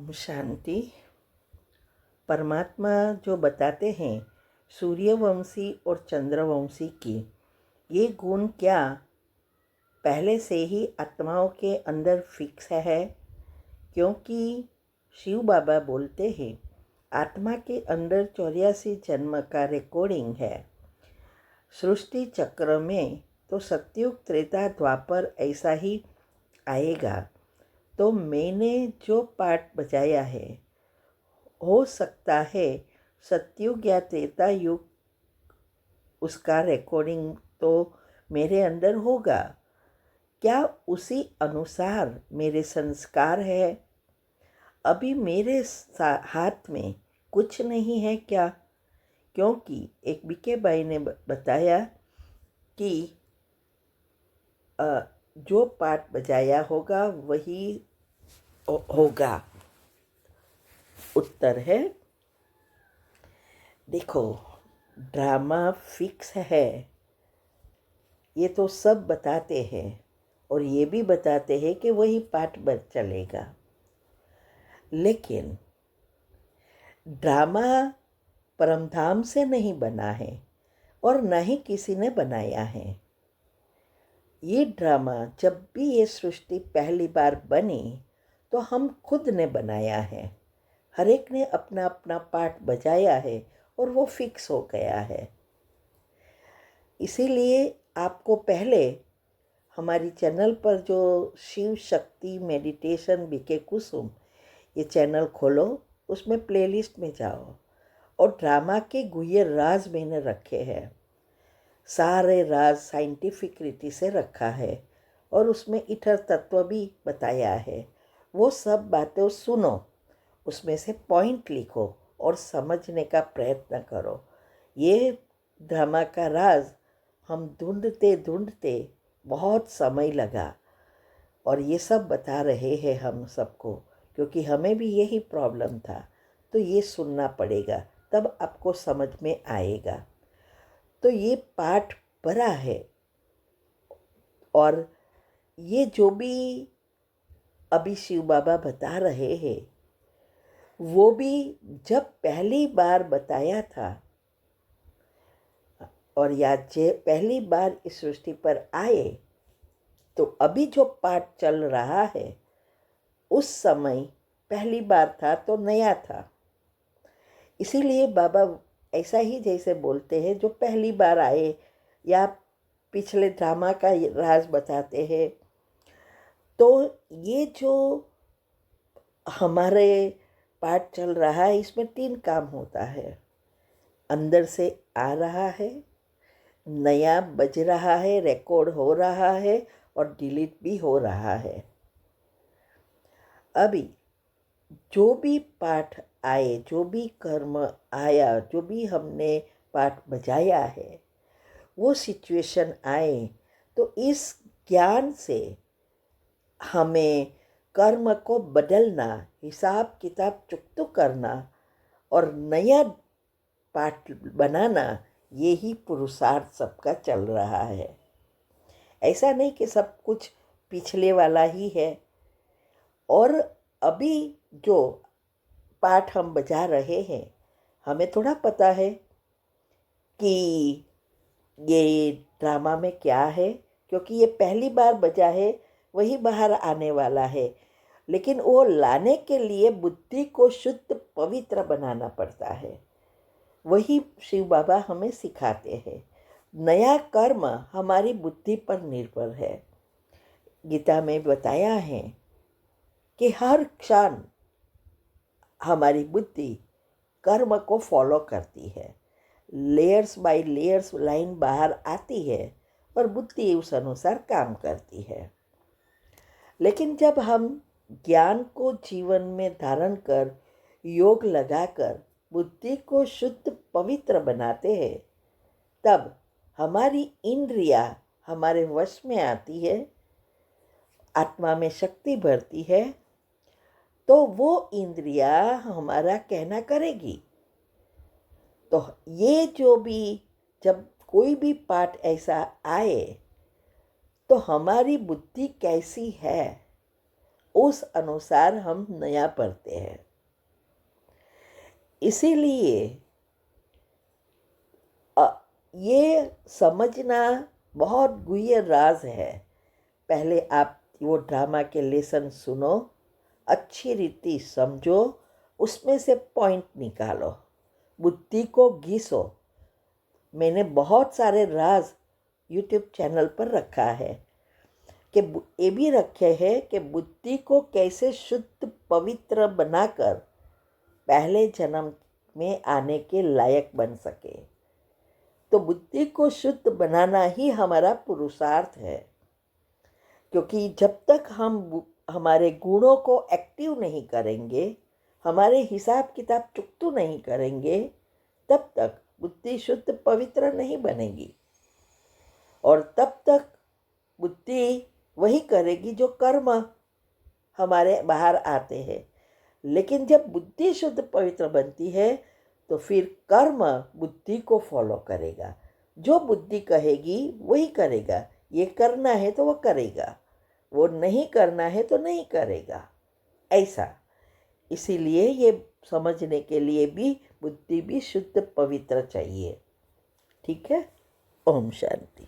ओम शांति। परमात्मा जो बताते हैं सूर्यवंशी और चंद्रवंशी की ये गुण क्या पहले से ही आत्माओं के अंदर फिक्स है? क्योंकि शिव बाबा बोलते हैं आत्मा के अंदर 84 जन्म का रिकॉर्डिंग है। सृष्टि चक्र में तो सतयुग त्रेता द्वापर ऐसा ही आएगा। तो मैंने जो पाठ बजाया है हो सकता है सतयुग या त्रेता युग उसका रिकॉर्डिंग तो मेरे अंदर होगा। क्या उसी अनुसार मेरे संस्कार है? अभी मेरे हाथ में कुछ नहीं है क्या? क्योंकि एक बीके भाई ने बताया कि जो पाठ बजाया होगा वही होगा। उत्तर है, देखो ड्रामा फिक्स है ये तो सब बताते हैं और ये भी बताते हैं कि वही पाठ चलेगा। लेकिन ड्रामा परमधाम से नहीं बना है और न ही किसी ने बनाया है। ये ड्रामा जब भी ये सृष्टि पहली बार बनी तो हम खुद ने बनाया है। हर एक ने अपना अपना पार्ट बजाया है और वो फिक्स हो गया है। इसीलिए आपको पहले हमारी चैनल पर जो शिव शक्ति मेडिटेशन बीके कुसुम ये चैनल खोलो, उसमें प्लेलिस्ट में जाओ और ड्रामा के गुह्य राज मैंने रखे हैं। सारे राज साइंटिफिक रीति से रखा है और उसमें इथर तत्व भी बताया है। वो सब बातें सुनो, उसमें से पॉइंट लिखो और समझने का प्रयत्न करो। ये ड्रामा का राज हम ढूंढते ढूंढते बहुत समय लगा और ये सब बता रहे हैं हम सबको, क्योंकि हमें भी यही प्रॉब्लम था। तो ये सुनना पड़ेगा, तब आपको समझ में आएगा। तो ये पाठ बड़ा है और ये जो भी अभी शिव बाबा बता रहे हैं वो भी जब पहली बार बताया था और या पहली बार इस सृष्टि पर आए तो अभी जो पाठ चल रहा है उस समय पहली बार था तो नया था। इसीलिए बाबा ऐसा ही जैसे बोलते हैं जो पहली बार आए या पिछले ड्रामा का राज बताते हैं। तो ये जो हमारे पाठ चल रहा है इसमें 3 काम होता है। अंदर से आ रहा है, नया बज रहा है, रिकॉर्ड हो रहा है और डिलीट भी हो रहा है। अभी जो भी पाठ आए, जो भी कर्म आया, जो भी हमने पाठ बजाया है वो सिचुएशन आए तो इस ज्ञान से हमें कर्म को बदलना, हिसाब किताब चुकता करना और नया पाठ बनाना, यही पुरुषार्थ सबका चल रहा है। ऐसा नहीं कि सब कुछ पिछले वाला ही है। और अभी जो पाठ हम बजा रहे हैं हमें थोड़ा पता है कि ये ड्रामा में क्या है, क्योंकि ये पहली बार बजा है, वही बाहर आने वाला है। लेकिन वो लाने के लिए बुद्धि को शुद्ध पवित्र बनाना पड़ता है। वही शिव बाबा हमें सिखाते हैं। नया कर्म हमारी बुद्धि पर निर्भर है। गीता में बताया है कि हर क्षण हमारी बुद्धि कर्म को फॉलो करती है। लेयर्स बाय लेयर्स लाइन बाहर आती है और बुद्धि उस अनुसार काम करती है। लेकिन जब हम ज्ञान को जीवन में धारण कर योग लगाकर बुद्धि को शुद्ध पवित्र बनाते हैं तब हमारी इंद्रियां हमारे वश में आती है, आत्मा में शक्ति भरती है, तो वो इंद्रियां हमारा कहना करेगी। तो ये जो भी जब कोई भी पाठ ऐसा आए तो हमारी बुद्धि कैसी है उस अनुसार हम नया पढ़ते हैं। इसीलिए ये समझना बहुत गुह्य राज है। पहले आप वो ड्रामा के लेसन सुनो, अच्छी रीति समझो, उसमें से पॉइंट निकालो, बुद्धि को घिसो। मैंने बहुत सारे राज यूट्यूब चैनल पर रखा है कि ये भी रखे हैं कि बुद्धि को कैसे शुद्ध पवित्र बनाकर पहले जन्म में आने के लायक बन सके। तो बुद्धि को शुद्ध बनाना ही हमारा पुरुषार्थ है, क्योंकि जब तक हम हमारे गुणों को एक्टिव नहीं करेंगे, हमारे हिसाब किताब चुकतू नहीं करेंगे, तब तक बुद्धि शुद्ध पवित्र नहीं बनेगी। और तब तक बुद्धि वही करेगी जो कर्म हमारे बाहर आते हैं। लेकिन जब बुद्धि शुद्ध पवित्र बनती है तो फिर कर्म बुद्धि को फॉलो करेगा। जो बुद्धि कहेगी वही करेगा। ये करना है तो वो करेगा, वो नहीं करना है तो नहीं करेगा, ऐसा। इसीलिए ये समझने के लिए भी बुद्धि भी शुद्ध पवित्र चाहिए। ठीक है। ओम शांति।